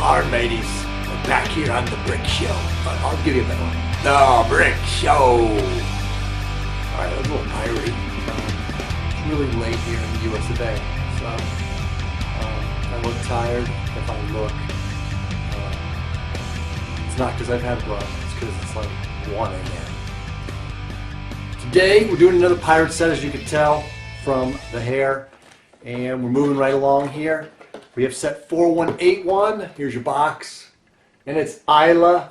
Alright, mateys, we're back here on the Brick Show. I'll give you a better one. The Brick Show! Alright, a little piratey. It's really late here in the US today, so I look tired. If I look, it's not because I've had blood, it's because it's like 1 a.m. Today, we're doing another pirate set, as you can tell from the hair, and we're moving right along here. We have set 4181. Here's your box. And it's Isla.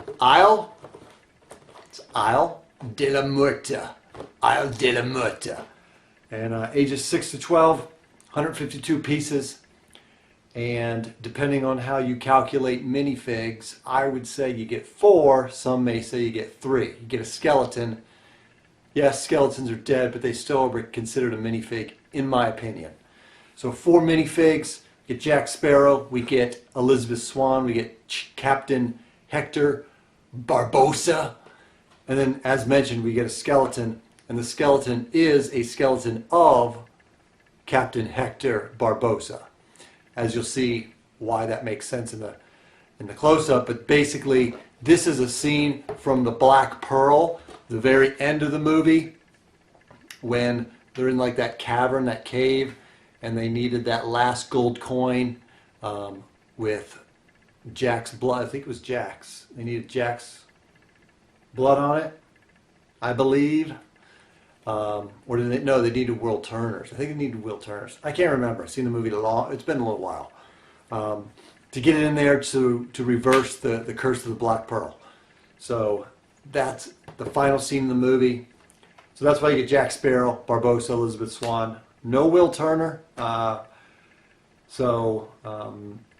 It's Isla de la Muerta. Isla de la Muerta. And ages 6 to 12, 152 pieces. And depending on how you calculate minifigs, I would say you get 4. Some may say you get 3. You get a skeleton. Yes, skeletons are dead, but they still are considered a minifig, in my opinion. So 4 minifigs. We get Jack Sparrow, we get Elizabeth Swann, we get Captain Hector Barbossa, and then as mentioned we get a skeleton, and the skeleton is a skeleton of Captain Hector Barbossa. As you'll see why that makes sense in the close-up, but basically this is a scene from the Black Pearl, the very end of the movie, when they're in like that cavern, that cave, and they needed that last gold coin with Jack's blood. I think it was Jack's. They needed Jack's blood on it, I believe. Or did they? No, they needed Will Turner's. I think they needed Will Turner's. I can't remember. I've seen the movie it's been a little while. To get it in there to reverse the curse of the Black Pearl. So that's the final scene in the movie. So that's why you get Jack Sparrow, Barbossa, Elizabeth Swann. No Will Turner.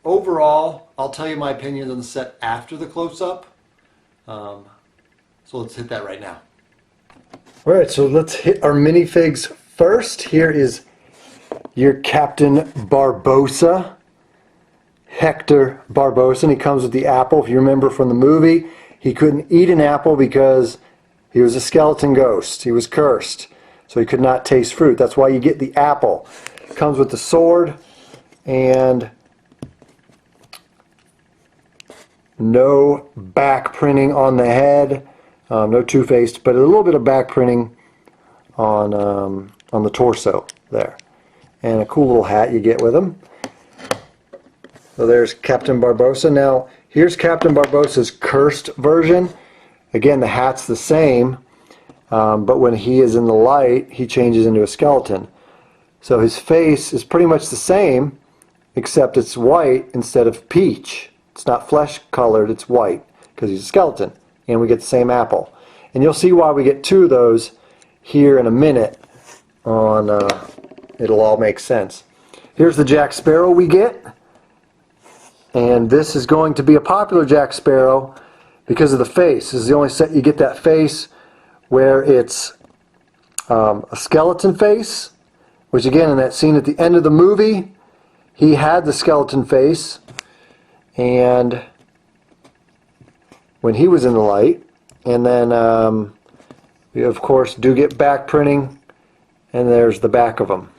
Overall, I'll tell you my opinions on the set after the close-up. So let's hit that right now. Alright, so let's hit our minifigs first. Here is your Captain Barbossa, Hector Barbossa, and he comes with the apple. If you remember from the movie, he couldn't eat an apple because he was a skeleton ghost. He was cursed. So he could not taste fruit. That's why you get the apple. It comes with the sword and no back printing on the head. No two-faced, but a little bit of back printing on the torso there. And a cool little hat you get with him. So there's Captain Barbossa. Now here's Captain Barbossa's cursed version. Again, the hat's the same. But when he is in the light, he changes into a skeleton. So his face is pretty much the same, except it's white instead of peach. It's not flesh colored, it's white, because he's a skeleton. And we get the same apple. And you'll see why we get 2 of those here in a minute. It'll all make sense. Here's the Jack Sparrow we get. And this is going to be a popular Jack Sparrow because of the face. This is the only set you get that face where it's a skeleton face, which again in that scene at the end of the movie, he had the skeleton face, and when he was in the light, and then we of course do get back printing, and there's the back of him.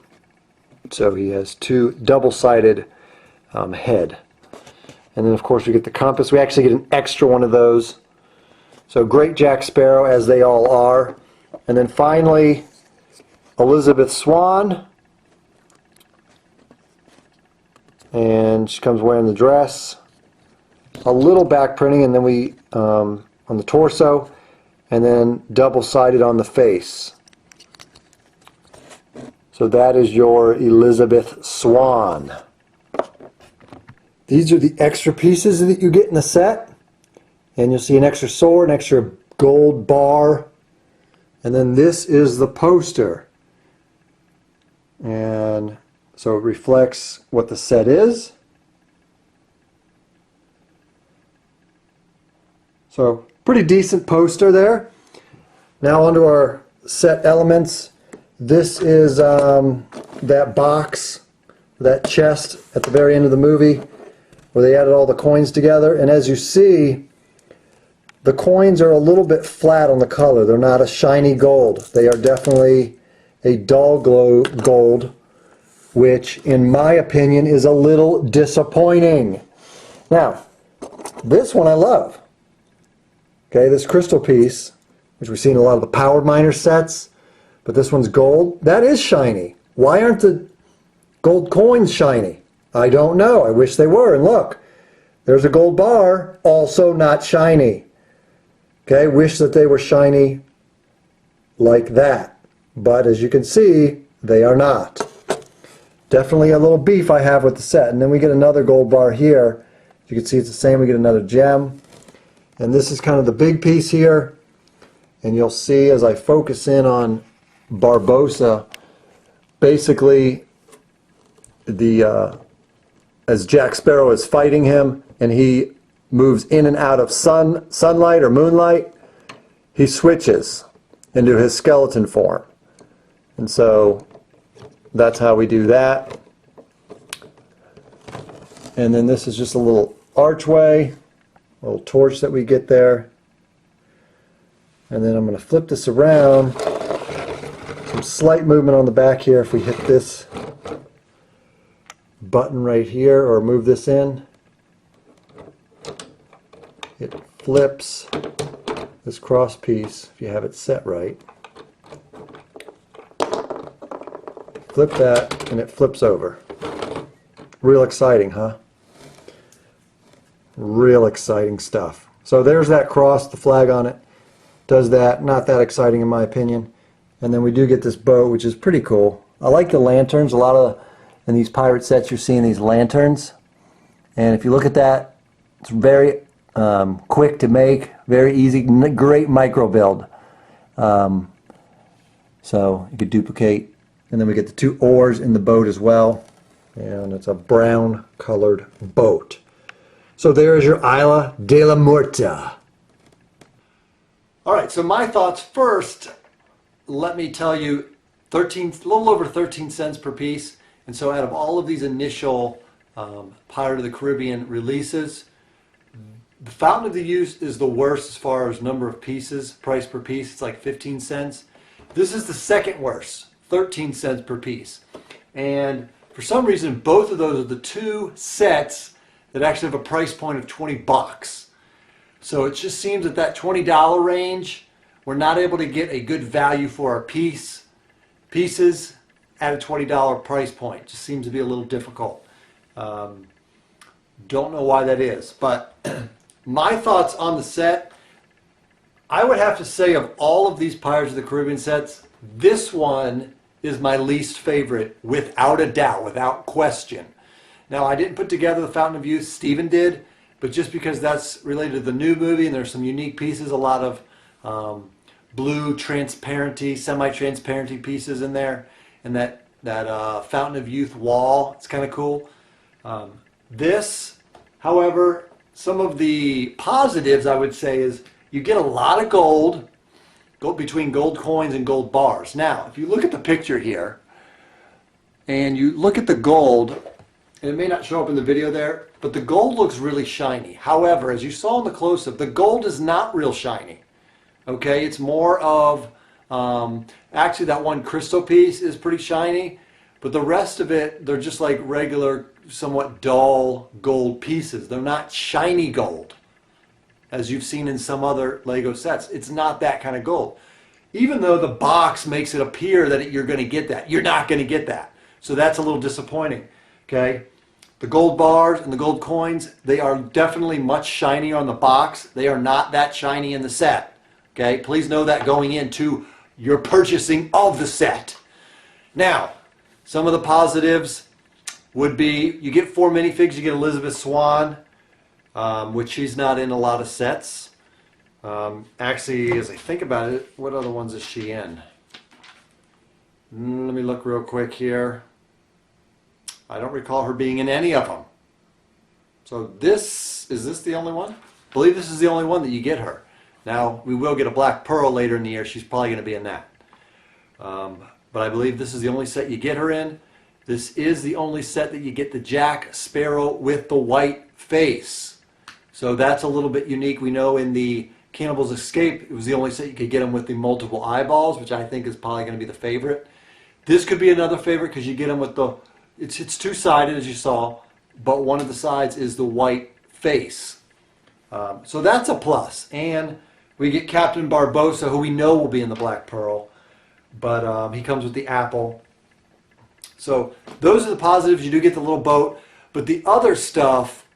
So he has 2 double-sided head. And then of course we get the compass. We actually get an extra one of those. So great Jack Sparrow, as they all are. And then finally, Elizabeth Swann. And she comes wearing the dress. A little back printing, and then we on the torso, and then double-sided on the face. So that is your Elizabeth Swann. These are the extra pieces that you get in the set. And you'll see an extra sword, an extra gold bar. And then this is the poster. And so it reflects what the set is. So pretty decent poster there. Now onto our set elements. This is that box, that chest at the very end of the movie where they added all the coins together. And as you see, the coins are a little bit flat on the color. They're not a shiny gold. They are definitely a dull gold, which in my opinion is a little disappointing. Now, this one I love. Okay, this crystal piece, which we've seen in a lot of the powered miner sets, but this one's gold. That is shiny. Why aren't the gold coins shiny? I don't know. I wish they were. And look, there's a gold bar, also not shiny. Okay, wish that they were shiny like that. But as you can see, they are not. Definitely a little beef I have with the set. And then we get another gold bar here. You can see it's the same. We get another gem. And this is kind of the big piece here. And you'll see as I focus in on Barbosa, basically as Jack Sparrow is fighting him and he moves in and out of sunlight or moonlight, he switches into his skeleton form. And so that's how we do that. And then this is just a little archway, a little torch that we get there. And then I'm going to flip this around. Some slight movement on the back here if we hit this button right here or move this in. It flips this cross piece if you have it set right. Flip that and it flips over. Real exciting, huh? Real exciting stuff. So there's that cross, the flag on it. Does that. Not that exciting in my opinion. And then we do get this boat, which is pretty cool. I like the lanterns. A lot of in these pirate sets you're seeing these lanterns. And if you look at that, it's very quick to make, very easy, great micro build. So you could duplicate. And then we get the two oars in the boat as well. And it's a brown colored boat. So there's your Isla de la Muerta. All right, so my thoughts first, let me tell you, a little over 13 cents per piece. And so out of all of these initial Pirate of the Caribbean releases, the Fountain of the Youth is the worst as far as number of pieces, price per piece. It's like 15 cents. This is the second worst, 13 cents per piece. And for some reason, both of those are the two sets that actually have a price point of 20 bucks. So it just seems at that $20 range, we're not able to get a good value for our pieces at a $20 price point. It just seems to be a little difficult. Don't know why that is, but my thoughts on the set, I would have to say of all of these Pirates of the Caribbean sets, this one is my least favorite without a doubt, without question. Now, I didn't put together the Fountain of Youth, Steven did, but just because that's related to the new movie and there's some unique pieces, a lot of blue transparency, semi-transparency pieces in there, and that Fountain of Youth wall, it's kind of cool. This, however, some of the positives I would say is you get a lot of gold between gold coins and gold bars. Now, if you look at the picture here and you look at the gold, and it may not show up in the video there, but the gold looks really shiny. However, as you saw in the close-up, the gold is not real shiny. Okay, it's more of, actually that one crystal piece is pretty shiny, but the rest of it, they're just like regular, somewhat dull gold pieces. They're not shiny gold, as you've seen in some other Lego sets. It's not that kind of gold. Even though the box makes it appear that you're going to get that, you're not going to get that. So that's a little disappointing. Okay. The gold bars and the gold coins, they are definitely much shinier on the box. They are not that shiny in the set. Okay, please know that going into your purchasing of the set. Now, some of the positives would be you get 4 minifigs. You get Elizabeth Swann, which she's not in a lot of sets. Actually, as I think about it, what other ones is she in? Let me look real quick here. I don't recall her being in any of them. So is this the only one? I believe this is the only one that you get her. Now, we will get a Black Pearl later in the year. She's probably going to be in that. But I believe this is the only set you get her in. This is the only set that you get the Jack Sparrow with the white face. So that's a little bit unique. We know in the Cannibal's Escape, it was the only set you could get them with the multiple eyeballs, which I think is probably going to be the favorite. This could be another favorite because you get them with the... It's two-sided, as you saw, but one of the sides is the white face. So that's a plus. And we get Captain Barbosa, who we know will be in the Black Pearl, but he comes with the apple. So those are the positives. You do get the little boat, but the other stuff,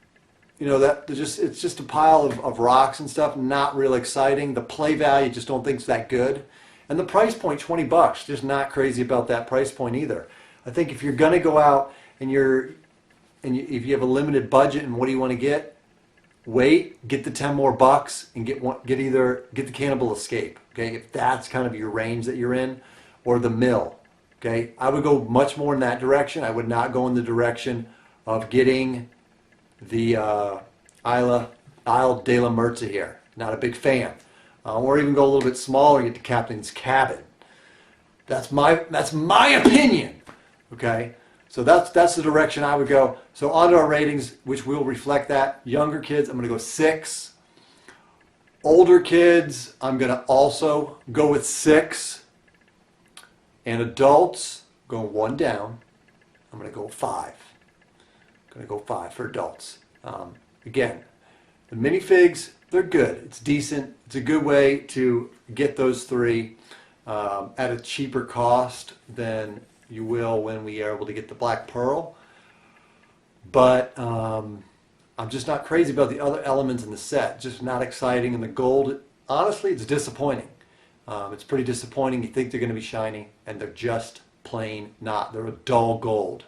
you know, it's just a pile of rocks and stuff. Not real exciting. The play value, just don't think is that good. And the price point, $20, just not crazy about that price point either. I think if you're going to go out and if you have a limited budget and what do you want to get, wait, get the 10 more bucks and get the Cannibal Escape. Okay, if that's kind of your range that you're in, or the Mill. Okay, I would go much more in that direction. I would not go in the direction of getting the Isla de la Muerta here. Not a big fan. Or even go a little bit smaller, get the Captain's Cabin. That's my opinion. Okay, so that's the direction I would go. So on to our ratings, which will reflect that. Younger kids, I'm going to go 6. Older kids, I'm going to also go with 6. And adults, going 1 down, I'm going to go 5. I'm going to go 5 for adults. Again, the minifigs, they're good. It's decent. It's a good way to get those 3 at a cheaper cost than you will when we are able to get the Black Pearl. But I'm just not crazy about the other elements in the set. Just not exciting. And the gold, honestly, it's disappointing. It's pretty disappointing. You think they're going to be shiny, and they're just plain not. They're a dull gold.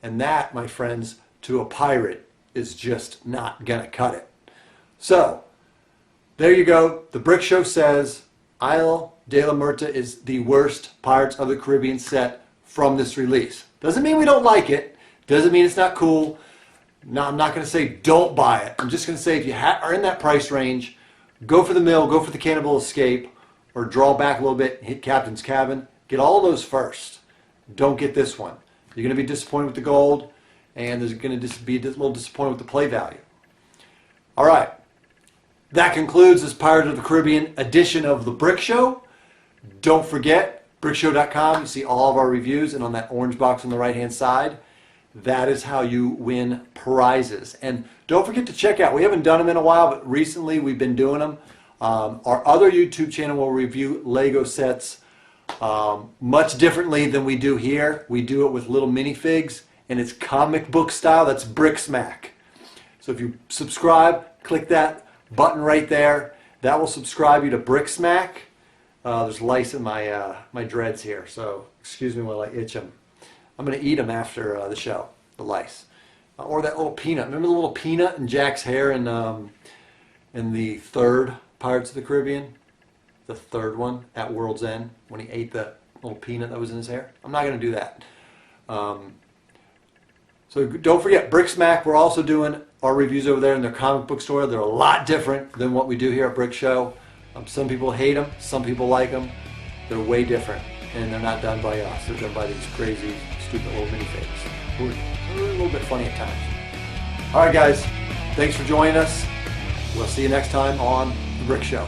And that, my friends, to a pirate, is just not going to cut it. So, there you go. The Brick Show says Isla de la Muerta is the worst Pirates of the Caribbean set from this release. Doesn't mean we don't like it. Doesn't mean it's not cool. No, I'm not going to say don't buy it. I'm just going to say if you are in that price range, go for the Mill, go for the Cannibal Escape, or draw back a little bit and hit Captain's Cabin. Get all those first. Don't get this one. You're going to be disappointed with the gold, and there's going to be a little disappointed with the play value. All right. That concludes this Pirates of the Caribbean edition of The Brick Show. Don't forget, brickshow.com. You see all of our reviews, and on that orange box on the right-hand side, that is how you win prizes. And don't forget to check out, we haven't done them in a while, but recently we've been doing them. Our other YouTube channel will review Lego sets much differently than we do here. We do it with little minifigs, and it's comic book style. That's Brick Smack. So if you subscribe, click that button right there. That will subscribe you to Brick Smack. There's lice in my my dreads here, so excuse me while I itch them. I'm going to eat them after the show, the lice. Or that little peanut. Remember the little peanut in Jack's hair in the 3rd Pirates of the Caribbean? The 3rd one at World's End when he ate the little peanut that was in his hair? I'm not going to do that. So don't forget, Brick Smack, we're also doing our reviews over there in their comic book store. They're a lot different than what we do here at Brick Show. Some people hate them, some people like them. They're way different, and they're not done by us. They're done by these crazy, stupid little minifigs. We're a little bit funny at times. All right, guys, thanks for joining us. We'll see you next time on The Brick Show.